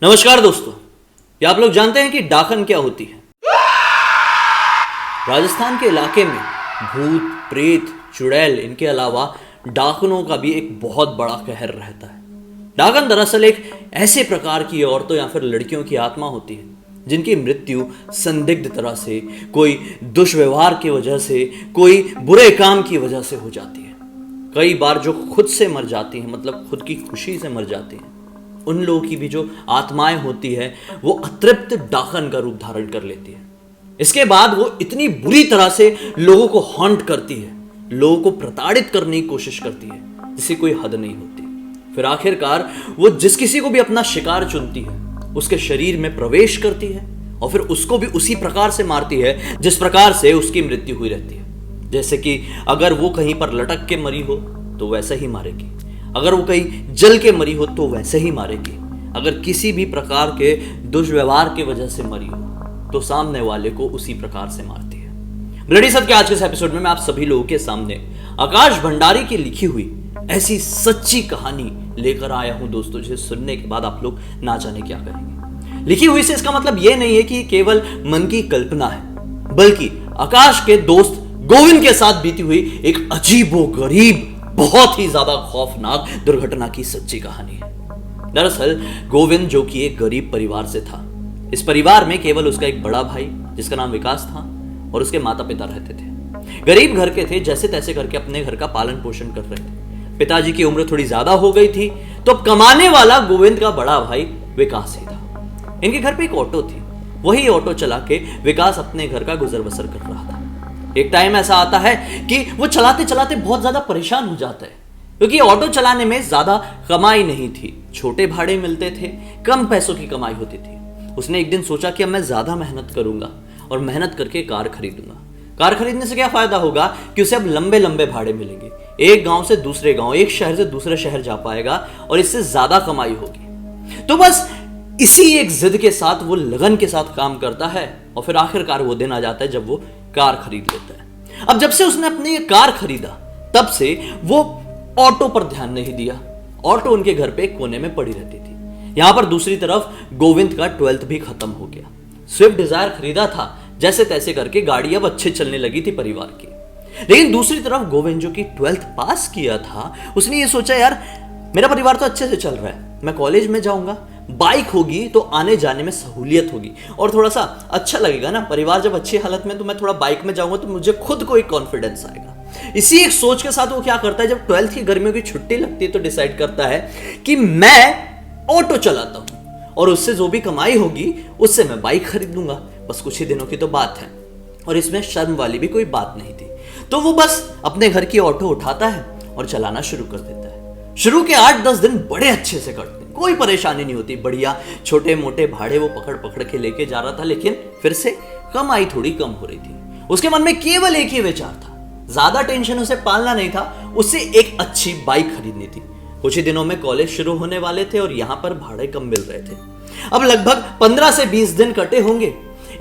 नमस्कार दोस्तों, क्या आप लोग जानते हैं कि डाकन क्या होती है? राजस्थान के इलाके में भूत, प्रेत, चुड़ैल इनके अलावा डाकनों का भी एक बहुत बड़ा कहर रहता है। डाकन दरअसल एक ऐसे प्रकार की औरतों या फिर लड़कियों की आत्मा होती है जिनकी मृत्यु संदिग्ध तरह से, कोई दुष्व्यवहार की वजह से, कोई बुरे काम की वजह से हो जाती है। कई बार जो खुद से मर जाती हैं, मतलब खुद की खुशी से मर जाती हैं, उन लोगों की भी जो आत्माएं होती है वो अतृप्त डाकन का रूप धारण कर लेती है। इसके बाद वो इतनी बुरी तरह से लोगों को हॉन्ट करती है, लोगों को प्रताड़ित करने की कोशिश करती है जिसकी कोई हद नहीं होती। फिर आखिरकार वो जिस किसी को भी अपना शिकार चुनती है उसके शरीर में प्रवेश करती है और फिर उसको भी उसी प्रकार से मारती है जिस प्रकार से उसकी मृत्यु हुई रहती है। जैसे कि अगर वो कहीं पर लटक के मरी हो तो वैसे ही मारेगी, अगर वो कहीं जल के मरी हो तो वैसे ही मारेगी, अगर किसी भी प्रकार के दुष्व्यवहार की वजह से मरी हो तो सामने वाले को उसी प्रकार से मारती है। ब्लडी सत्य के आज के इस एपिसोड में मैं आप सभी लोगों के सामने आकाश भंडारी की लिखी हुई ऐसी सच्ची कहानी लेकर आया हूं दोस्तों, जिसे सुनने के बाद आप लोग ना जाने क्या कहेंगे। लिखी हुई से इसका मतलब यह नहीं है कि केवल मन की कल्पना है, बल्कि आकाश के दोस्त गोविंद के साथ बीती हुई एक अजीबोगरीब, बहुत ही ज्यादा खौफनाक दुर्घटना की सच्ची कहानी है। दरअसल गोविंद, जो कि एक गरीब परिवार से था, इस परिवार में केवल उसका एक बड़ा भाई जिसका नाम विकास था और उसके माता पिता रहते थे। गरीब घर के थे, जैसे तैसे करके अपने घर का पालन पोषण कर रहे थे। पिताजी की उम्र थोड़ी ज्यादा हो गई थी तो अब कमाने वाला गोविंद का बड़ा भाई विकास ही था। इनके घर पे एक ऑटो थी, वही ऑटो चला के विकास अपने घर का गुजर बसर कर रहा था। एक टाइम ऐसा आता है कि वो चलाते चलाते बहुत ज्यादा परेशान हो जाता है, क्योंकि ऑटो चलाने में ज्यादा कमाई नहीं थी, छोटे भाड़े मिलते थे, कम पैसों की कमाई होती थी। उसने एक दिन सोचा कि अब मैं ज्यादा मेहनत करूंगा और मेहनत करके कार खरीदूंगा। कार खरीदने से क्या फायदा होगा कि उसे अब लंबे लंबे भाड़े मिलेंगे, एक गांव से दूसरे गांव, एक शहर से दूसरे शहर जा पाएगा और इससे ज्यादा कमाई होगी। तो बस इसी एक जिद के साथ वो लगन के साथ काम करता है और फिर आखिरकार वो दिन आ जाता है जब वो कार खरीद लेता है। अब जब से उसने अपनी कार खरीदा तब से वो ऑटो पर ध्यान नहीं दिया। ऑटो उनके घर पे एक कोने में पड़ी रहती थी। यहां पर दूसरी तरफ गोविंद का 12th भी खत्म हो गया। स्विफ्ट डिजायर खरीदा था, जैसे तैसे करके गाड़ी अब अच्छे चलने लगी थी परिवार की। लेकिन दूसरी तरफ गोविंद, जो कि 12th पास किया था, उसने ये सोचा, यार मेरा परिवार तो अच्छे से चल रहा है, मैं कॉलेज में जाऊंगा, बाइक होगी तो आने जाने में सहूलियत होगी और थोड़ा सा अच्छा लगेगा ना। परिवार जब अच्छी हालत में तो मैं थोड़ा बाइक में जाऊंगा तो मुझे खुद को एक कॉन्फिडेंस आएगा। इसी एक सोच के साथ वो क्या करता है, जब 12th की गर्मियों की छुट्टी लगती है तो डिसाइड करता है कि मैं ऑटो चलाता हूं और उससे जो भी कमाई होगी उससे मैं बाइक खरीद लूंगा। बस कुछ ही दिनों की तो बात है और इसमें शर्म वाली भी कोई बात नहीं थी। तो वो बस अपने घर की ऑटो उठाता है और चलाना शुरू कर देता है। शुरू के 8-10 दिन बड़े अच्छे से कटते, कोई परेशानी नहीं होती, बढ़िया छोटे मोटे भाड़े वो पकड़ पकड़ के लेके जा रहा था। लेकिन फिर से कमाई थोड़ी कम हो रही थी। उसके मन में केवल एक ही विचार था, ज्यादा टेंशन उसे पालना नहीं था, उसे एक अच्छी बाइक खरीदनी थी। कुछ ही दिनों में कॉलेज शुरू होने वाले थे और यहां पर भाड़े कम मिल रहे थे। अब लगभग 15 से 20 दिन कटे होंगे।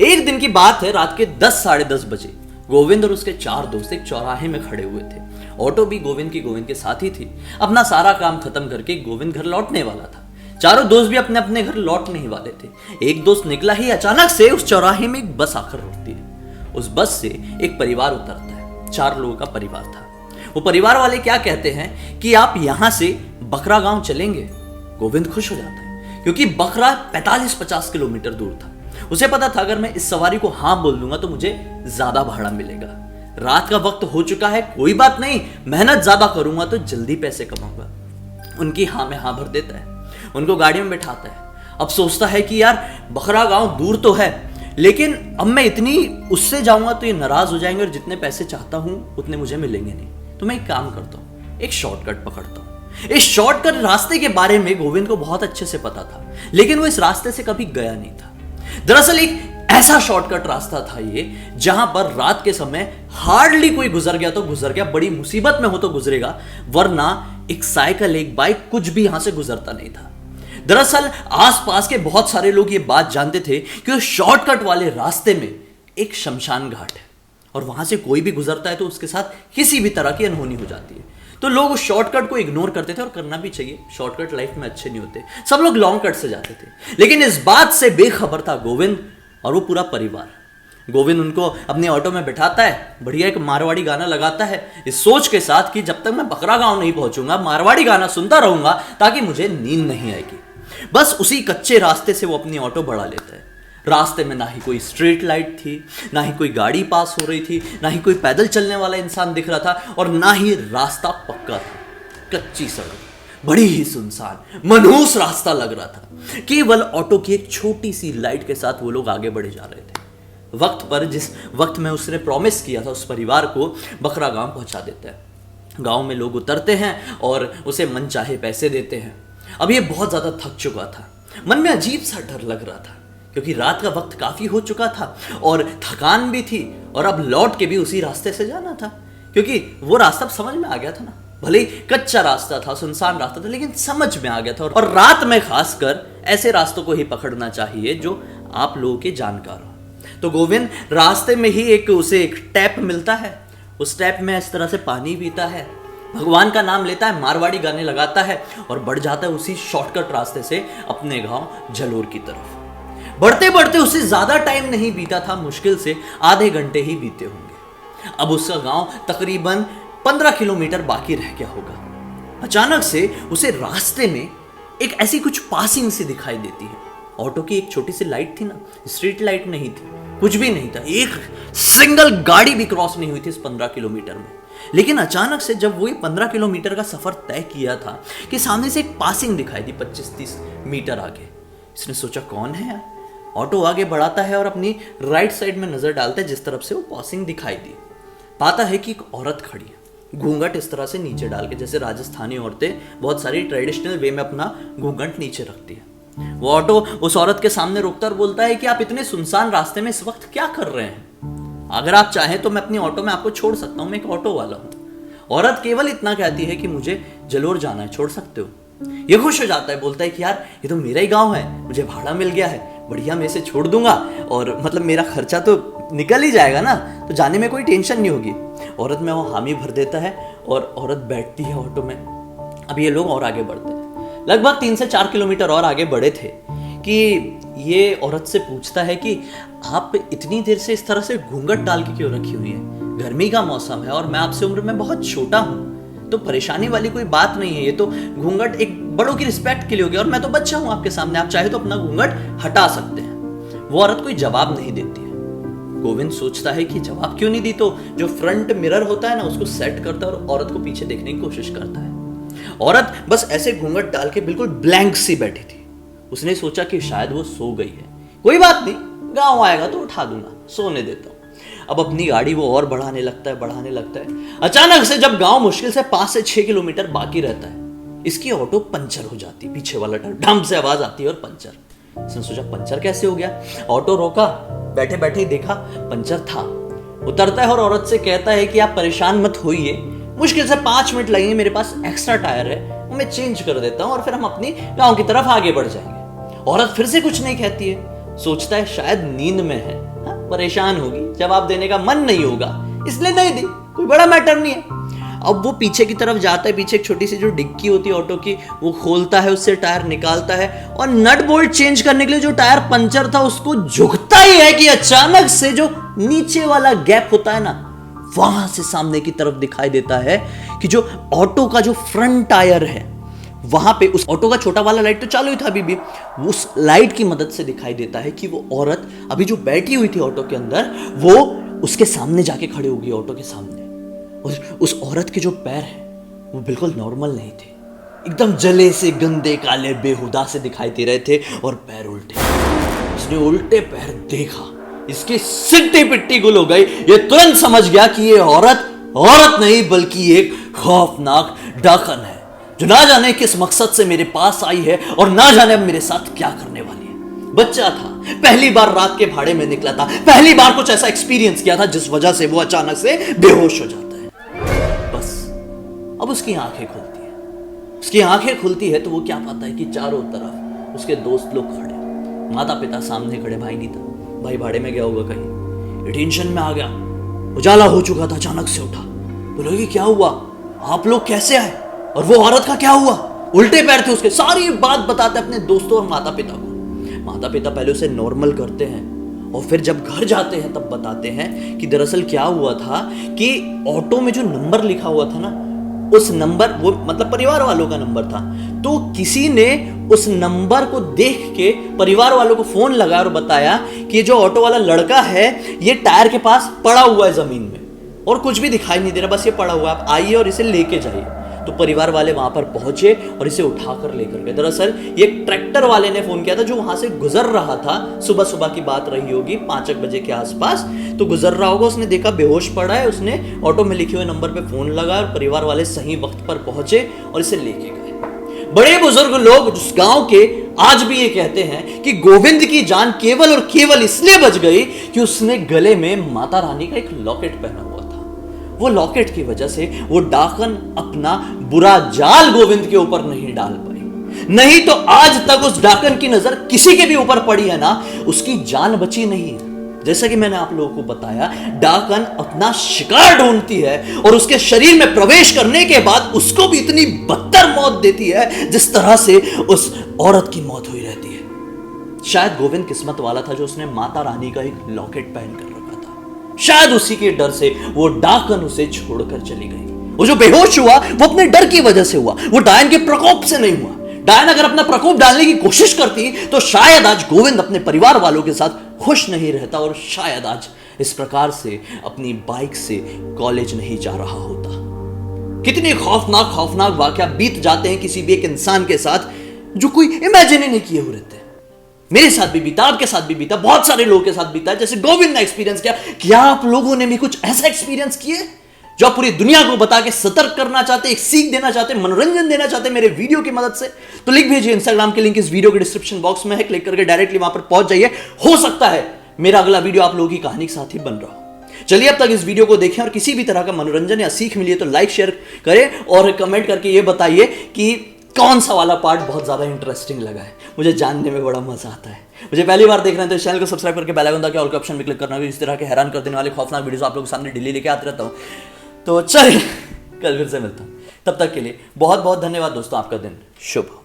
एक दिन की बात है, रात के 10 साढ़े 10 बजे गोविंद और उसके 4 दोस्त एक चौराहे में खड़े हुए थे। ऑटो भी गोविंद के साथ ही थी। अपना सारा काम खत्म करके गोविंद घर लौटने वाला था। चारों दोस्त भी अपने अपने घर लौटने ही वाले थे। एक दोस्त निकला ही अचानक से उस चौराहे में एक बस आकर रुकती है। उस बस से एक परिवार उतरता है। 4 लोगों का परिवार था। वो परिवार वाले क्या कहते हैं कि आप यहां से बकरा गांव चलेंगे। गोविंद खुश हो जाता है क्योंकि बकरा 45-50 किलोमीटर दूर था। उसे पता था अगर मैं इस सवारी को हाँ बोल दूंगा तो मुझे ज्यादा भाड़ा मिलेगा। रात का वक्त हो चुका है, कोई बात नहीं, मेहनत ज्यादा करूंगा तो जल्दी पैसे कमाऊंगा। उनकी हाँ में हाँ भर देता है, उनको गाड़ी में बैठाता है। अब सोचता है कि यार बकरा गांव दूर तो है, लेकिन अब मैं इतनी उससे जाऊंगा तो ये नाराज हो जाएंगे और जितने पैसे चाहता हूं उतने मुझे मिलेंगे नहीं। तो मैं एक काम करता हूं, एक शॉर्टकट पकड़ता हूं। इस शॉर्टकट रास्ते के बारे में गोविंद को बहुत अच्छे से पता था, लेकिन वो इस रास्ते से कभी गया नहीं था। दरअसल एक ऐसा शॉर्टकट रास्ता था ये, जहां पर रात के समय हार्डली कोई गुजर गया तो गुजर गया, बड़ी मुसीबत में हो तो गुजरेगा, वरना एक साइकिल, एक बाइक, कुछ भी यहां से गुजरता नहीं था। दरअसल आसपास के बहुत सारे लोग ये बात जानते थे कि उस शॉर्टकट वाले रास्ते में एक शमशान घाट है और वहां से कोई भी गुजरता है तो उसके साथ किसी भी तरह की अनहोनी हो जाती है। तो लोग उस शॉर्टकट को इग्नोर करते थे, और करना भी चाहिए, शॉर्टकट लाइफ में अच्छे नहीं होते, सब लोग लॉन्ग कट से जाते थे। लेकिन इस बात से बेखबर था गोविंद और वो पूरा परिवार। गोविंद उनको अपने ऑटो में बिठाता है, बढ़िया एक मारवाड़ी गाना लगाता है, इस सोच के साथ कि जब तक मैं बकरा गांव नहीं पहुंचूंगा मारवाड़ी गाना सुनता रहूंगा ताकि मुझे नींद नहीं आएगी। बस उसी कच्चे रास्ते से वो अपनी ऑटो बढ़ा लेता है। रास्ते में ना ही कोई स्ट्रीट लाइट थी, ना ही कोई गाड़ी पास हो रही थी, ना ही कोई पैदल चलने वाला इंसान दिख रहा था, और ना ही रास्ता पक्का था। कच्ची सड़क, बड़ी ही सुनसान मनहूस रास्ता लग रहा था। केवल ऑटो की एक छोटी सी लाइट के साथ वो लोग आगे बढ़े जा रहे थे। वक्त पर, जिस वक्त में उसने प्रॉमिस किया था उस परिवार को, बकरा गांव पहुंचा देता है। गांव में लोग उतरते हैं और उसे मनचाहे पैसे देते हैं। अब ये बहुत ज्यादा थक चुका था, मन में अजीब सा डर लग रहा था, क्योंकि रात का वक्त काफी हो चुका था और थकान भी थी, और अब लौट के भी उसी रास्ते से जाना था, क्योंकि वो रास्ता समझ में आ गया था ना। भले ही कच्चा रास्ता था, सुनसान रास्ता था, लेकिन समझ में आ गया था। और रात में खासकर ऐसे रास्तों को ही पकड़ना चाहिए जो आप लोगों के जानकार हो। तो गोविंद रास्ते में ही उसे एक टैप मिलता है, उस टैप में इस तरह से पानी पीता है, भगवान का नाम लेता है, मारवाड़ी गाने लगाता है और बढ़ जाता है उसी शॉर्टकट रास्ते से अपने गांव जलोर की तरफ। बढ़ते बढ़ते उसे ज्यादा टाइम नहीं बीता था, मुश्किल से आधे घंटे ही बीते होंगे। अब उसका गांव तकरीबन 15 किलोमीटर बाकी रह गया होगा। अचानक से उसे रास्ते में एक ऐसी कुछ पासिंग सी दिखाई देती है। ऑटो की एक छोटी सी लाइट थी ना, स्ट्रीट लाइट नहीं थी, कुछ भी नहीं था, एक सिंगल गाड़ी भी क्रॉस नहीं हुई थी इस 15 किलोमीटर में। लेकिन अचानक से जब वो 15 किलोमीटर का सफर तय किया था कि सामने से एक पासिंग दिखाई दी 25-30 मीटर आगे। इसने सोचा कौन है यार। ऑटो आगे बढ़ाता है और अपनी राइट साइड में नजर डालता है जिस तरफ से वो पासिंग दिखाई दी। पाता है कि एक औरत खड़ी है, घूंघट इस तरह से नीचे डाल के, जैसे राजस्थानी औरतें बहुत सारी ट्रेडिशनल वे में अपना घूंघट नीचे रखती है। वो ऑटो उस औरत के सामने रुकता और बोलता है कि आप इतने सुनसान रास्ते में इस वक्त क्या कर रहे हैं? अगर आप चाहें तो मैं अपनी ऑटो में आपको छोड़ सकता हूं, मैं एक ऑटो वाला हूं। औरत केवल इतना कहती है कि मुझे जलोर जाना है, छोड़ सकते हो। ये खुश हो जाता है, बोलता है कि यार ये तो मेरा ही गांव है, मुझे भाड़ा मिल गया है, बढ़िया मैं इसे छोड़ दूंगा, और मतलब मेरा खर्चा तो निकल ही जाएगा ना, तो जाने में कोई टेंशन नहीं होगी। औरत में वो हामी भर देता है और औरत बैठती है ऑटो में। अब ये लोग और आगे बढ़ते हैं, लगभग 3 से 4 किलोमीटर और आगे बढ़े थे कि ये औरत से पूछता है कि आप इतनी देर से इस तरह से घूंघट डाल के क्यों रखी हुई है? गर्मी का मौसम है और मैं आपसे उम्र में बहुत छोटा हूँ, तो परेशानी वाली कोई बात नहीं है। ये तो घूंघट एक बड़ों की रिस्पेक्ट के लिए हो गया, और मैं तो बच्चा हूँ आपके सामने, आप चाहे तो अपना घूंघट हटा सकते हैं। वो औरत कोई जवाब नहीं देती है। गोविंद सोचता है कि जवाब क्यों नहीं दी, तो जो फ्रंट मिरर होता है ना उसको सेट करता है और औरत को पीछे देखने की कोशिश करता है। औरत बस ऐसे घूंघट डाल के बिल्कुल ब्लैंक सी बैठी थी। उसने सोचा कि शायद वो सो गई है, कोई बात नहीं, गांव आएगा तो उठा दूंगा, सोने देता हूं। अब अपनी गाड़ी वो और बढ़ाने लगता है। अचानक से जब गांव मुश्किल से 5 से 6 किलोमीटर बाकी रहता है, इसकी ऑटो पंचर हो जाती, पीछे वाला टायर ढम से आवाज आती है और पंचर। इसने सोचा पंचर कैसे हो गया, ऑटो रोका, बैठे बैठे ही देखा पंचर था। उतरता है और औरत से कहता है कि आप परेशान मत होइए, मुश्किल से 5 मिनट लगेंगे, मेरे पास एक्स्ट्रा टायर है, वो मैं चेंज कर देता हूँ और फिर हम अपनी गांव की तरफ आगे बढ़ जाएंगे। औरत फिर से कुछ नहीं कहती है, सोचता है शायद नींद में है, परेशान होगी, जवाब देने का मन नहीं होगा, इसलिए नहीं दी, कोई बड़ा मैटर नहीं है। अब वो पीछे की तरफ जाता है, पीछे एक छोटी सी जो डिक्की होती है ऑटो की, वो खोलता है, उससे टायर निकालता है और नट बोल्ट चेंज करने के लिए जो टायर पंचर था उसको झुकता ही है कि अचानक से जो नीचे वाला गैप होता है ना, वहां से सामने की तरफ दिखाई देता है कि जो ऑटो का जो फ्रंट टायर है, वहां पे उस ऑटो का छोटा वाला लाइट तो चालू ही था अभी भी, उस लाइट की मदद से दिखाई देता है कि वो औरत अभी जो बैठी हुई थी ऑटो के अंदर, वो उसके सामने जाके खड़ी होगी ऑटो के सामने। और उस औरत के जो पैर हैं वो बिल्कुल नॉर्मल नहीं थे, एकदम जले से गंदे काले बेहुदा से दिखाई दे रहे थे और पैर उल्टे। उसने उल्टे पैर देखा, इसकी सिट्टी पिट्टी गुल हो गई। ये तुरंत समझ गया कि ये औरत नहीं बल्कि एक खौफनाक डाकन है, जो ना जाने किस मकसद से मेरे पास आई है और ना जाने अब मेरे साथ क्या करने वाली है। बच्चा था, पहली बार रात के भाड़े में निकला था, पहली बार कुछ ऐसा एक्सपीरियंस किया था जिस वजह से वो अचानक से बेहोश हो जाता है। बस अब उसकी आंखें खुलती है। उसकी आंखें खुलती है तो वो क्या पाता है कि चारों तरफ उसके दोस्त लोग खड़े, माता पिता सामने खड़े, भाई नहीं था, भाई भाड़े में गया होगा कहीं, टेंशन में आ गया, उजाला हो चुका था, अचानक से उठा, बोला कि क्या हुआ, आप लोग कैसे आए और वो औरत का क्या हुआ, उल्टे पैर थे उसके। सारी बात बताते अपने दोस्तों और माता पिता को। माता पिता पहले उसे नॉर्मल करते हैं और फिर जब घर जाते हैं तब बताते हैं कि दरअसल क्या हुआ था कि ऑटो में जो नंबर लिखा हुआ था ना, उस नंबर, वो मतलब परिवार वालों का नंबर था, तो किसी ने उस नंबर को देख के परिवार वालों को फोन लगाया और बताया कि ये जो ऑटो वाला लड़का है ये टायर के पास पड़ा हुआ है जमीन में और कुछ भी दिखाई नहीं दे रहा, बस ये पड़ा हुआ है, आप आइए और इसे लेके जाइए। तो परिवार वाले वहां पर पहुंचे और इसे उठाकर लेकर गए। दरअसल ये ट्रैक्टर वाले ने फोन किया था जो वहां से गुजर रहा था, सुबह सुबह की बात रही होगी, 5 बजे के आसपास, तो गुजर रहा होगा, उसने देखा बेहोश पड़ा है, उसने ऑटो में लिखे हुए नंबर पे फोन लगाया और परिवार वाले सही वक्त पर पहुंचे और इसे लेके गए। बड़े बुजुर्ग लोग उस गांव के आज भी ये कहते हैं कि गोविंद की जान केवल और केवल इसलिए बच गई कि उसने गले में माता रानी का एक लॉकेट पहना हुआ था। वो लॉकेट की वजह से वो डाकन अपना बुरा जाल गोविंद के ऊपर नहीं डाल पाई, नहीं तो आज तक उस डाकन की नजर किसी के भी ऊपर पड़ी है ना, उसकी जान बची नहीं है। जैसा कि मैंने आप लोगों को बताया, डाकन अपना शिकार ढूंढती है और उसके शरीर में प्रवेश करने के बाद उसको भी इतनी बदतर मौत देती है जिस तरह से उस औरत की मौत हुई रहती है। शायद गोविंद किस्मत वाला था जो उसने माता रानी का एक लॉकेट पहन कर रखा था। शायद उसी के डर से वो डाकन उसे छोड़कर चली गई। वो जो बेहोश हुआ वो अपने डर की वजह से हुआ, वो डायन के प्रकोप से नहीं हुआ। डायन अगर अपना प्रकोप डालने की कोशिश करती तो शायद आज गोविंद अपने परिवार वालों के साथ खुश नहीं रहता और शायद आज इस प्रकार से अपनी बाइक से कॉलेज नहीं जा रहा होता। कितने खौफनाक वाकया बीत जाते हैं किसी भी एक इंसान के साथ जो कोई इमेजिन ही नहीं किए हुए रहते। मेरे साथ भी बीता, आपके साथ भी बीता, बहुत सारे लोगों के साथ बीता, जैसे गोविंद ने एक्सपीरियंस किया। क्या आप लोगों ने भी कुछ ऐसा एक्सपीरियंस किए जो आप पूरी दुनिया को बता के सतर्क करना चाहते, एक सीख देना चाहते, मनोरंजन देना चाहते मेरे वीडियो की मदद से? तो लिख भेजिए। इंस्टाग्राम के लिंक इस वीडियो के डिस्क्रिप्शन बॉक्स में है, क्लिक करके डायरेक्टली वहां पर पहुंच जाइए। हो सकता है मेरा अगला वीडियो आप लोगों की कहानी के साथ ही बन रहा हो। चलिए अब तक इस वीडियो को देखें और किसी भी तरह का मनोरंजन या सीख मिली है तो लाइक शेयर करें और कमेंट करके ये बताइए कि कौन सा वाला पार्ट बहुत ज्यादा इंटरेस्टिंग लगा है। मुझे जानने में बड़ा मजा आता है। मुझे पहली बार देख रहे हैं तो इस चैनल को सब्सक्राइब करके बेल आइकन दबा के ऑल के ऑप्शन में क्लिक करना। इस तरह के हैरान कर देने वाले खौफनाक वीडियोस आप लोगों के सामने डेली लेके आते रहता हूं। तो चलिए कल फिर से मिलता हूं, तब तक के लिए बहुत बहुत धन्यवाद दोस्तों। आपका दिन शुभ हो।